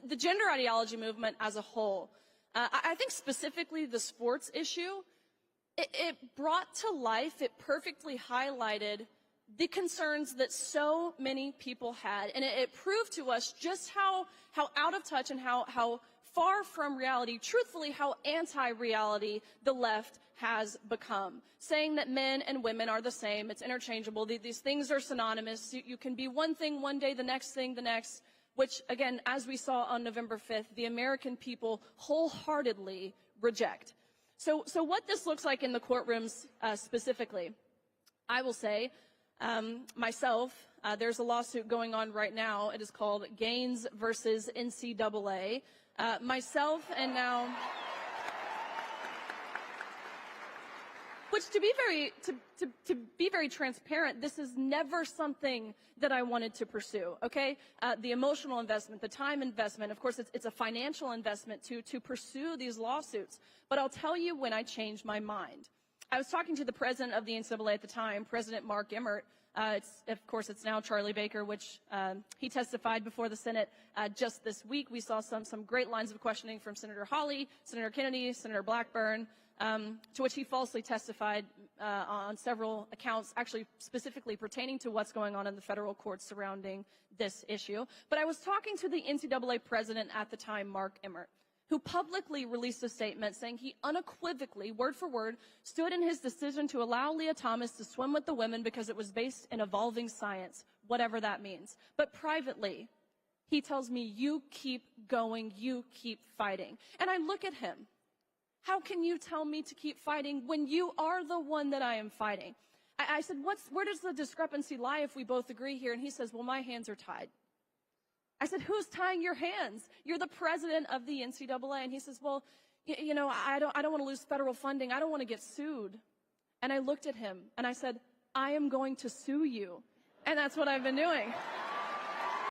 the gender ideology movement as a whole, I think specifically the sports issue, it brought to life, it perfectly highlighted the concerns that so many people had, and it proved to us just how out of touch and how far from reality, truthfully, how anti-reality the left has become. Saying that men and women are the same, it's interchangeable, these things are synonymous, you can be one thing one day, the next thing the next, which, again, as we saw on November 5th, the American people wholeheartedly reject. So what this looks like in the courtrooms specifically, I will say, myself, there's a lawsuit going on right now. It is called Gaines versus NCAA. Myself and now, which to be very transparent, this is never something that I wanted to pursue. Okay, the emotional investment, the time investment, of course, it's a financial investment to pursue these lawsuits. But I'll tell you when I changed my mind. I was talking to the president of the NCAA at the time, President Mark Emmert. Of course, it's now Charlie Baker, which he testified before the Senate just this week. We saw some great lines of questioning from Senator Hawley, Senator Kennedy, Senator Blackburn, to which he falsely testified on several accounts, actually specifically pertaining to what's going on in the federal courts surrounding this issue. But I was talking to the NCAA president at the time, Mark Emmert, who publicly released a statement saying he unequivocally, word for word, stood in his decision to allow Leah Thomas to swim with the women because it was based in evolving science, whatever that means. But privately, he tells me, you keep going, you keep fighting. And I look at him. How can you tell me to keep fighting when you are the one that I am fighting? I said, where does the discrepancy lie if we both agree here? And he says, well, my hands are tied. I said, who's tying your hands? You're the president of the NCAA. And he says, well, you know, I don't want to lose federal funding. I don't want to get sued. And I looked at him and I said, I am going to sue you. And that's what I've been doing.